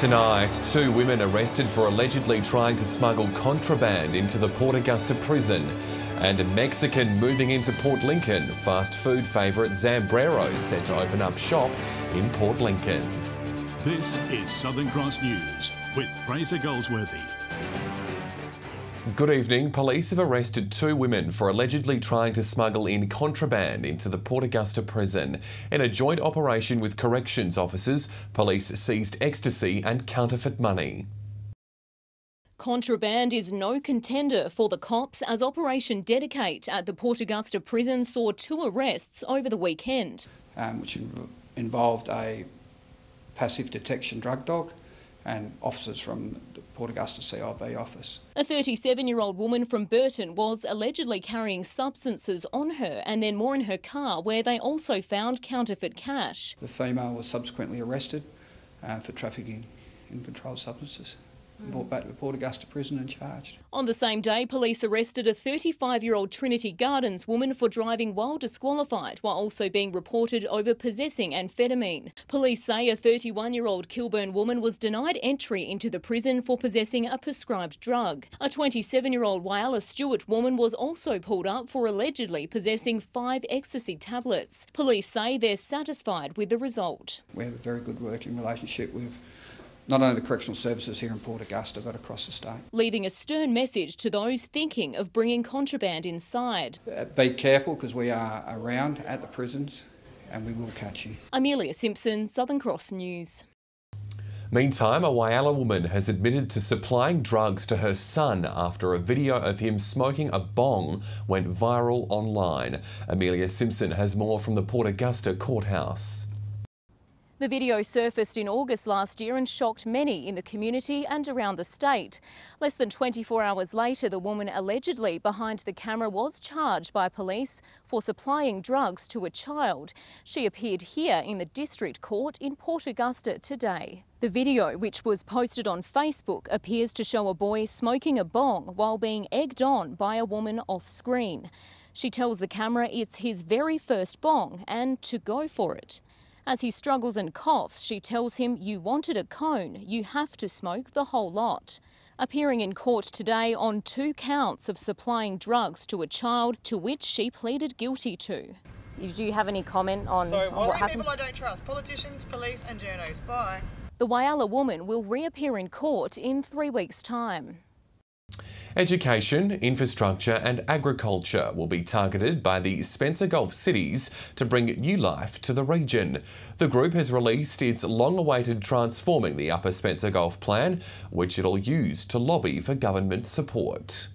Tonight, 2 women arrested for allegedly trying to smuggle contraband into the Port Augusta prison. And a Mexican moving into Port Lincoln. Fast food favourite Zambrero set to open up shop in Port Lincoln. This is Southern Cross News with Fraser Goldsworthy. Good evening. Police have arrested 2 women for allegedly trying to smuggle in contraband into the Port Augusta prison. In a joint operation with corrections officers, police seized ecstasy and counterfeit money. Contraband is no contender for the cops as Operation Dedicate at the Port Augusta prison saw 2 arrests over the weekend. Which involved a passive detection drug dog and officers from the Port Augusta CIB office. A 37-year-old woman from Burton was allegedly carrying substances on her and then more in her car, where they also found counterfeit cash. The female was subsequently arrested for trafficking in controlled substances. Brought back to the Port Augusta prison and charged. On the same day, police arrested a 35-year-old Trinity Gardens woman for driving while disqualified, while also being reported over possessing amphetamine. Police say a 31-year-old Kilburn woman was denied entry into the prison for possessing a prescribed drug. A 27-year-old Whyalla Stewart woman was also pulled up for allegedly possessing 5 ecstasy tablets. Police say they're satisfied with the result. We have a very good working relationship with not only the correctional services here in Port Augusta but across the state. Leaving a stern message to those thinking of bringing contraband inside. Be careful, because we are around at the prisons and we will catch you. Amelia Simpson, Southern Cross News. Meantime, a Whyalla woman has admitted to supplying drugs to her son after a video of him smoking a bong went viral online. Amelia Simpson has more from the Port Augusta courthouse. The video surfaced in August last year and shocked many in the community and around the state. Less than 24 hours later, the woman allegedly behind the camera was charged by police for supplying drugs to a child. She appeared here in the District Court in Port Augusta today. The video, which was posted on Facebook, appears to show a boy smoking a bong while being egged on by a woman off screen. She tells the camera it's his very first bong and to go for it. As he struggles and coughs, she tells him, "You wanted a cone, you have to smoke the whole lot." Appearing in court today on 2 counts of supplying drugs to a child, to which she pleaded guilty to. Do you have any comment on what happened? People I don't trust: politicians, police and journos. Bye. The Whyalla woman will reappear in court in 3 weeks' time. Education, infrastructure and agriculture will be targeted by the Spencer Gulf cities to bring new life to the region. The group has released its long-awaited Transforming the Upper Spencer Gulf plan, which it'll use to lobby for government support.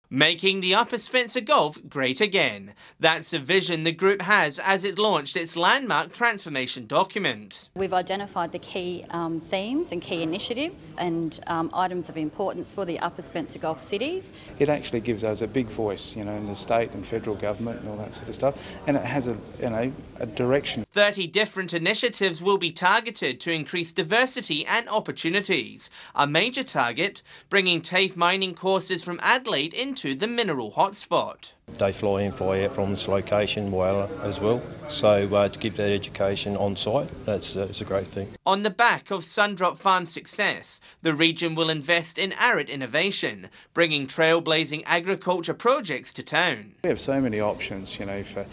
Making the Upper Spencer Gulf great again. That's the vision the group has as it launched its landmark transformation document. We've identified the key themes and key initiatives and items of importance for the Upper Spencer Gulf cities. It actually gives us a big voice, in the state and federal government and all that sort of stuff, and it has a direction. 30 different initiatives will be targeted to increase diversity and opportunities. A major target, bringing TAFE mining courses from Adelaide into the mineral hotspot. They fly in, fly out from this location, Whyalla, as well. So to give that education on site, that's a great thing. On the back of Sundrop Farm's success, the region will invest in arid innovation, bringing trailblazing agriculture projects to town. We have so many options, for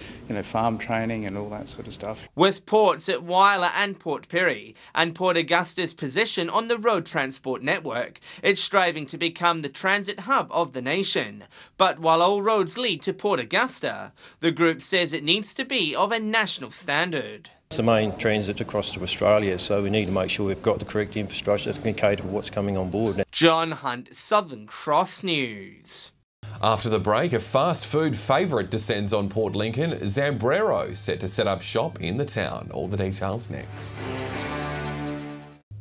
farm training and all that sort of stuff. With ports at Whyalla and Port Pirie and Port Augusta's position on the road transport network, it's striving to become the transit hub of the nation. But while all roads lead to Port Augusta, the group says it needs to be of a national standard. It's the main transit across to Australia, so we need to make sure we've got the correct infrastructure that can cater for what's coming on board. John Hunt, Southern Cross News. After the break, a fast food favourite descends on Port Lincoln. Zambrero set to set up shop in the town. All the details next.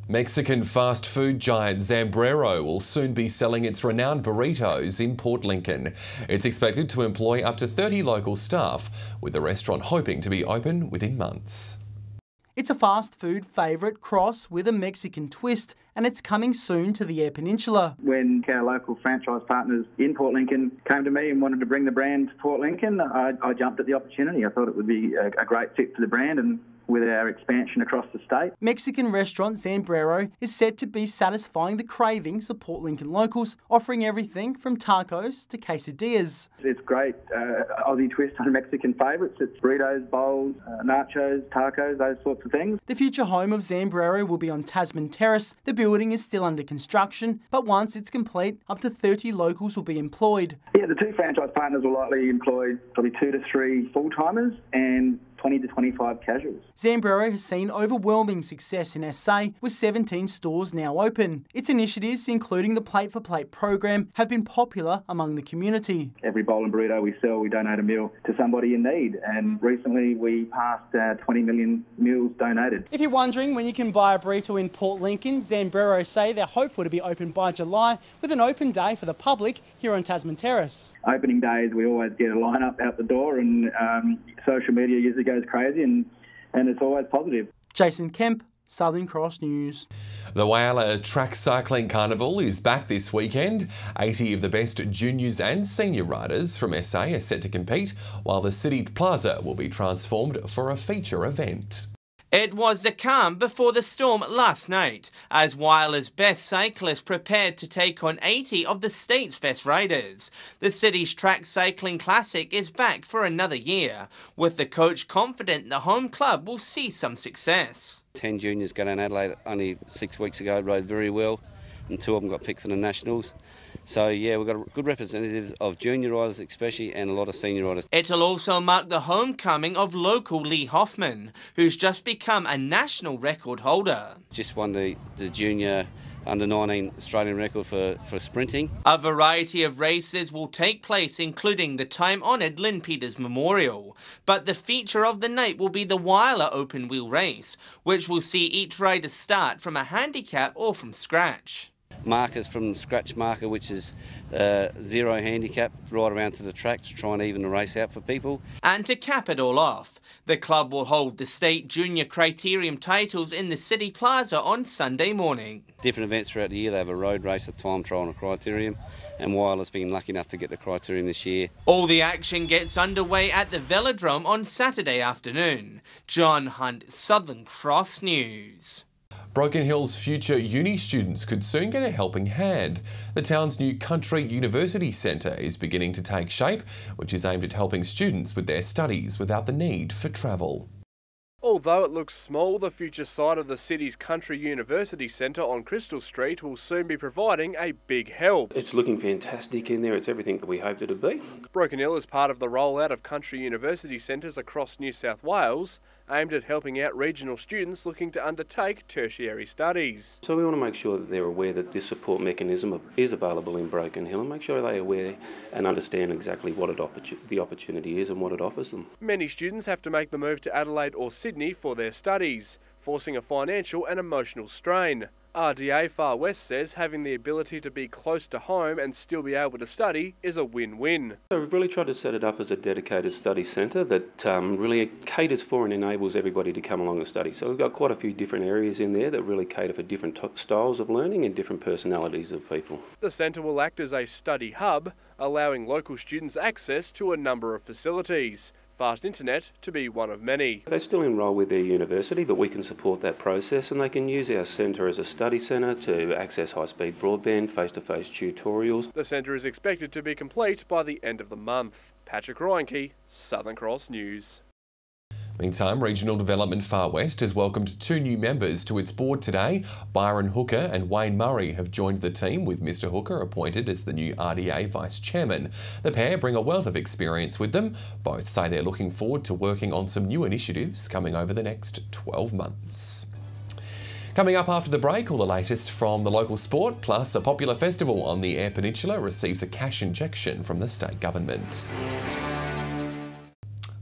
Mexican fast food giant Zambrero will soon be selling its renowned burritos in Port Lincoln. It's expected to employ up to 30 local staff, with the restaurant hoping to be open within months. It's a fast food favourite cross with a Mexican twist, and it's coming soon to the Eyre Peninsula. When our local franchise partners in Port Lincoln came to me and wanted to bring the brand to Port Lincoln, I jumped at the opportunity. I thought it would be a great fit for the brand, and with our expansion across the state. Mexican restaurant Zambrero is said to be satisfying the cravings of Port Lincoln locals, offering everything from tacos to quesadillas. It's great Aussie twist on Mexican favourites. It's burritos, bowls, nachos, tacos, those sorts of things. The future home of Zambrero will be on Tasman Terrace. The building is still under construction, but once it's complete, up to 30 locals will be employed. Yeah, the two franchise partners will likely employ probably 2 to 3 full-timers and 20 to 25 casuals. Zambrero has seen overwhelming success in SA, with 17 stores now open. Its initiatives, including the Plate for Plate program, have been popular among the community. Every bowl and burrito we sell, we donate a meal to somebody in need, and recently we passed 20 million meals donated. If you're wondering when you can buy a burrito in Port Lincoln, Zambrero say they're hopeful to be open by July, with an open day for the public here on Tasman Terrace. Opening days, we always get a line-up out the door, and social media usually goes crazy, and it's always positive. Jason Kemp, Southern Cross News. The Whyalla Track Cycling Carnival is back this weekend. 80 of the best juniors and senior riders from SA are set to compete, while the City Plaza will be transformed for a feature event. It was the calm before the storm last night, as Whyalla's best cyclists prepared to take on 80 of the state's best riders. The city's track cycling classic is back for another year, with the coach confident the home club will see some success. 10 juniors got in Adelaide only 6 weeks ago, rode very well, and 2 of them got picked for the nationals. So yeah, we've got good representatives of junior riders especially, and a lot of senior riders. It'll also mark the homecoming of local Lee Hoffman, who's just become a national record holder. Just won the junior under-19 Australian record for sprinting. A variety of races will take place, including the time-honoured Lynn Peters Memorial. But the feature of the night will be the Whyalla open wheel race, which will see each rider start from a handicap or from scratch. Markers from scratch marker, which is 0 handicap, right around to the track to try and even the race out for people. And to cap it all off, the club will hold the state junior criterium titles in the City Plaza on Sunday morning. Different events throughout the year. They have a road race, a time trial and a criterium, and Whyalla's been lucky enough to get the criterium this year. All the action gets underway at the Velodrome on Saturday afternoon. John Hunt, Southern Cross News. Broken Hill's future uni students could soon get a helping hand. The town's new Country University Centre is beginning to take shape, which is aimed at helping students with their studies without the need for travel. Although it looks small, the future site of the city's Country University Centre on Crystal Street will soon be providing a big help. It's looking fantastic in there. It's everything that we hoped it would be. Broken Hill is part of the rollout of Country University Centres across New South Wales, aimed at helping out regional students looking to undertake tertiary studies. So we want to make sure that they're aware that this support mechanism is available in Broken Hill, and make sure they're aware and understand exactly what the opportunity is and what it offers them. Many students have to make the move to Adelaide or Sydney for their studies, forcing a financial and emotional strain. RDA Far West says having the ability to be close to home and still be able to study is a win-win. So we've really tried to set it up as a dedicated study centre that really caters for and enables everybody to come along and study. So we've got quite a few different areas in there that really cater for different styles of learning and different personalities of people. The centre will act as a study hub, allowing local students access to a number of facilities. Fast internet to be one of many. They still enrol with their university, but we can support that process, and they can use our centre as a study centre to access high-speed broadband, face-to-face tutorials. The centre is expected to be complete by the end of the month. Patrick Reinke, Southern Cross News. Meantime, Regional Development Far West has welcomed 2 new members to its board today. Byron Hooker and Wayne Murray have joined the team, with Mr Hooker appointed as the new RDA Vice Chairman. The pair bring a wealth of experience with them. Both say they're looking forward to working on some new initiatives coming over the next 12 months. Coming up after the break, all the latest from the local sport, plus a popular festival on the Eyre Peninsula receives a cash injection from the state government.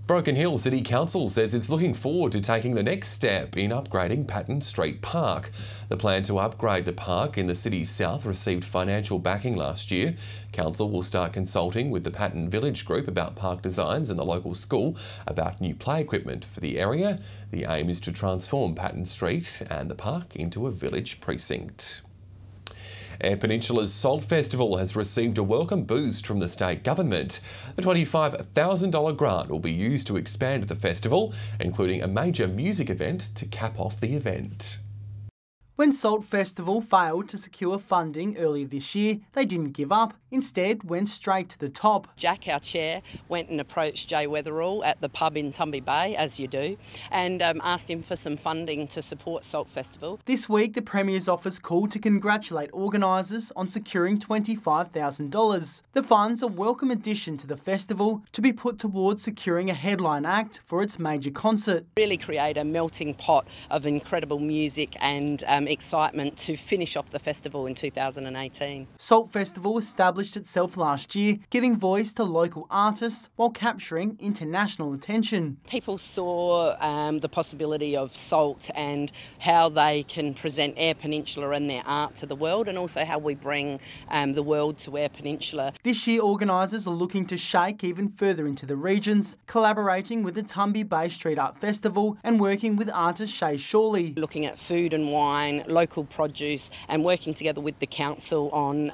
Broken Hill City Council says it's looking forward to taking the next step in upgrading Patton Street Park. The plan to upgrade the park in the city's south received financial backing last year. Council will start consulting with the Patton Village Group about park designs and the local school about new play equipment for the area. The aim is to transform Patton Street and the park into a village precinct. Eyre Peninsula's Salt Festival has received a welcome boost from the state government. The $25,000 grant will be used to expand the festival, including a major music event to cap off the event. When Salt Festival failed to secure funding earlier this year, they didn't give up. Instead, went straight to the top. Jack, our chair, went and approached Jay Weatherall at the pub in Tumby Bay, as you do, and asked him for some funding to support Salt Festival. This week, the Premier's office called to congratulate organisers on securing $25,000. The funds are a welcome addition to the festival to be put towards securing a headline act for its major concert. Really create a melting pot of incredible music and excitement to finish off the festival in 2018. Salt Festival established itself last year, giving voice to local artists while capturing international attention. People saw the possibility of Salt and how they can present Eyre Peninsula and their art to the world, and also how we bring the world to Eyre Peninsula. This year, organisers are looking to shake even further into the regions, collaborating with the Tumby Bay Street Art Festival and working with artist Shay Shawley. Looking at food and wine, local produce, and working together with the council on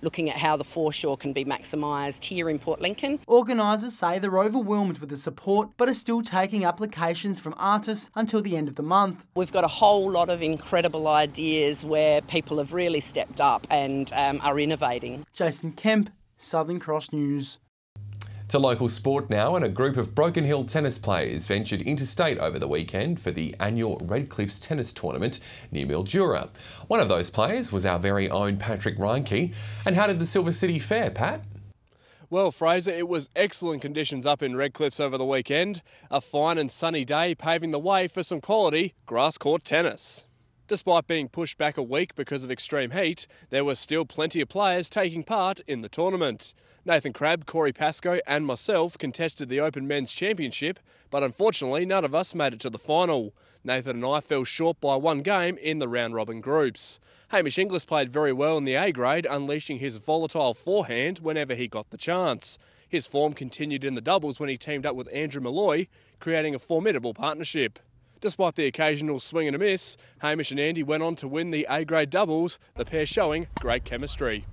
looking at how the foreshore can be maximised here in Port Lincoln. Organisers say they're overwhelmed with the support, but are still taking applications from artists until the end of the month. We've got a whole lot of incredible ideas where people have really stepped up and are innovating. Jason Kemp, Southern Cross News. To local sport now, and a group of Broken Hill tennis players ventured interstate over the weekend for the annual Red Cliffs tennis tournament near Mildura. One of those players was our very own Patrick Reinke. And how did the Silver City fare, Pat? Well, Fraser, it was excellent conditions up in Red Cliffs over the weekend. A fine and sunny day paving the way for some quality grass-court tennis. Despite being pushed back a week because of extreme heat, there were still plenty of players taking part in the tournament. Nathan Crabb, Corey Pascoe and myself contested the Open Men's Championship, but unfortunately none of us made it to the final. Nathan and I fell short by one game in the round-robin groups. Hamish Inglis played very well in the A grade, unleashing his volatile forehand whenever he got the chance. His form continued in the doubles when he teamed up with Andrew Malloy, creating a formidable partnership. Despite the occasional swing and a miss, Hamish and Andy went on to win the A-grade doubles, the pair showing great chemistry.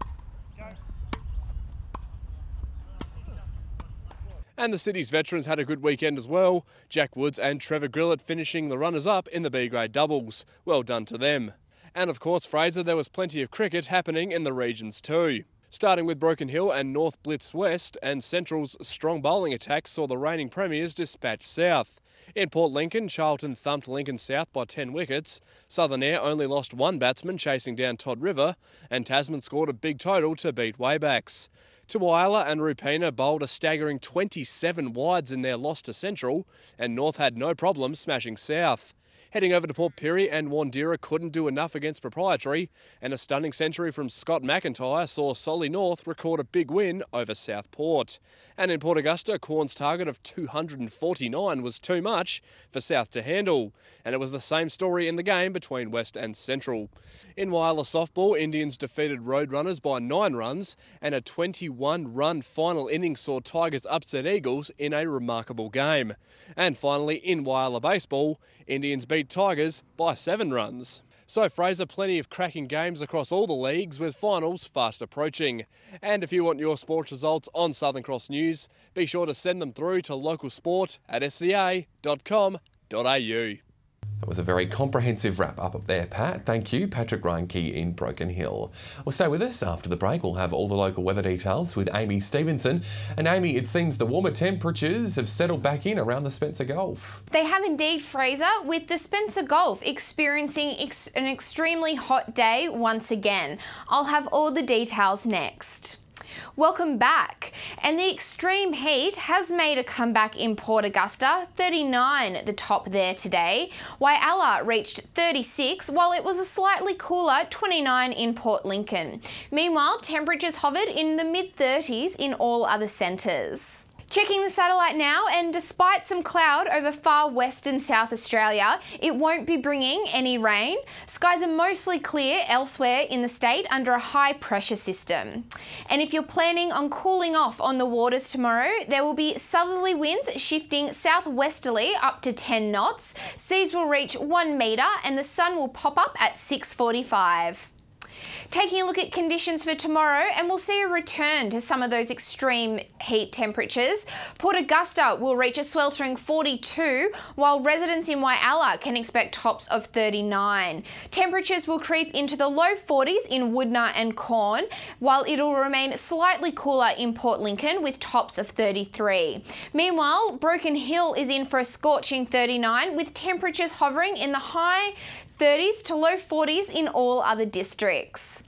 And the city's veterans had a good weekend as well. Jack Woods and Trevor Grillett finishing the runners-up in the B-grade doubles. Well done to them. And of course, Fraser, there was plenty of cricket happening in the regions too. Starting with Broken Hill and North Blitz West, and Central's strong bowling attack saw the reigning premiers dispatched south. In Port Lincoln, Charlton thumped Lincoln South by 10 wickets. Southern Eyre only lost one batsman chasing down Todd River, and Tasman scored a big total to beat Waybacks. To Whyalla and Rupina bowled a staggering 27 wides in their loss to Central, and North had no problem smashing South. Heading over to Port Pirie, and Wandera couldn't do enough against Proprietary, and a stunning century from Scott McIntyre saw Solly North record a big win over Southport. And in Port Augusta, Corn's target of 249 was too much for South to handle, and it was the same story in the game between West and Central. In Whyalla softball, Indians defeated Roadrunners by 9 runs, and a 21-run final innings saw Tigers upset Eagles in a remarkable game. And finally, in Whyalla baseball, Indians beat Tigers by 7 runs. So Fraser, plenty of cracking games across all the leagues with finals fast approaching. And if you want your sports results on Southern Cross News, be sure to send them through to localsport@sca.com.au. That was a very comprehensive wrap up there, Pat. Thank you, Patrick Reinke in Broken Hill. Well, stay with us. After the break, we'll have all the local weather details with Amy Stevenson. And Amy, it seems the warmer temperatures have settled back in around the Spencer Gulf. They have indeed, Fraser, with the Spencer Gulf experiencing an extremely hot day once again. I'll have all the details next. Welcome back. And the extreme heat has made a comeback in Port Augusta, 39 at the top there today. Whyalla reached 36, while it was a slightly cooler 29 in Port Lincoln. Meanwhile, temperatures hovered in the mid-30s in all other centres. Checking the satellite now, and despite some cloud over far western South Australia, it won't be bringing any rain. Skies are mostly clear elsewhere in the state under a high pressure system. And if you're planning on cooling off on the waters tomorrow, there will be southerly winds shifting southwesterly up to 10 knots. Seas will reach 1 metre and the sun will pop up at 6:45. Taking a look at conditions for tomorrow, and we'll see a return to some of those extreme heat temperatures. Port Augusta will reach a sweltering 42, while residents in Whyalla can expect tops of 39. Temperatures will creep into the low 40s in Woodna and Corn, while it'll remain slightly cooler in Port Lincoln with tops of 33. Meanwhile, Broken Hill is in for a scorching 39, with temperatures hovering in the high 30s to low 40s in all other districts.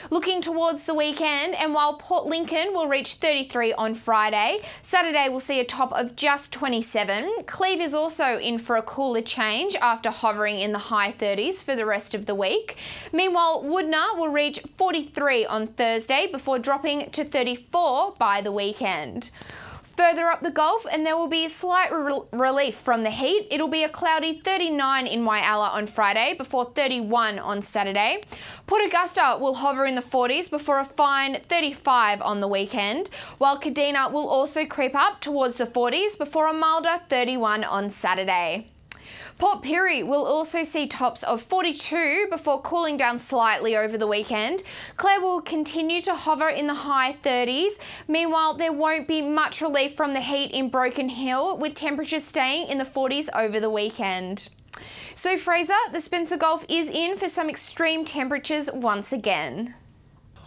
Looking towards the weekend, and while Port Lincoln will reach 33 on Friday, Saturday will see a top of just 27. Cleve is also in for a cooler change after hovering in the high 30s for the rest of the week. Meanwhile, Woodna will reach 43 on Thursday before dropping to 34 by the weekend. Further up the Gulf, and there will be a slight relief from the heat. It'll be a cloudy 39 in Whyalla on Friday before 31 on Saturday. Port Augusta will hover in the 40s before a fine 35 on the weekend, while Kadina will also creep up towards the 40s before a milder 31 on Saturday. Port Pirie will also see tops of 42 before cooling down slightly over the weekend. Clare will continue to hover in the high 30s. Meanwhile, there won't be much relief from the heat in Broken Hill, with temperatures staying in the 40s over the weekend. So Fraser, the Spencer Gulf is in for some extreme temperatures once again.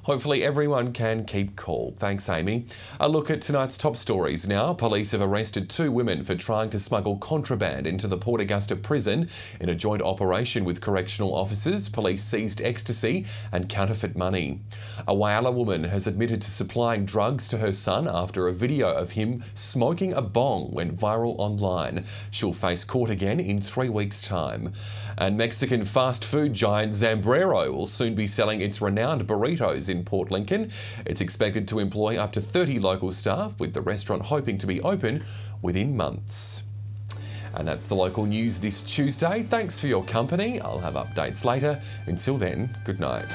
Hopefully everyone can keep cool. Thanks, Amy. A look at tonight's top stories now. Police have arrested 2 women for trying to smuggle contraband into the Port Augusta prison. In a joint operation with correctional officers, police seized ecstasy and counterfeit money. A Whyalla woman has admitted to supplying drugs to her son after a video of him smoking a bong went viral online. She'll face court again in 3 weeks' time. And Mexican fast food giant Zambrero will soon be selling its renowned burritos in Port Lincoln. It's expected to employ up to 30 local staff, with the restaurant hoping to be open within months. And that's the local news this Tuesday. Thanks for your company. I'll have updates later. Until then, good night.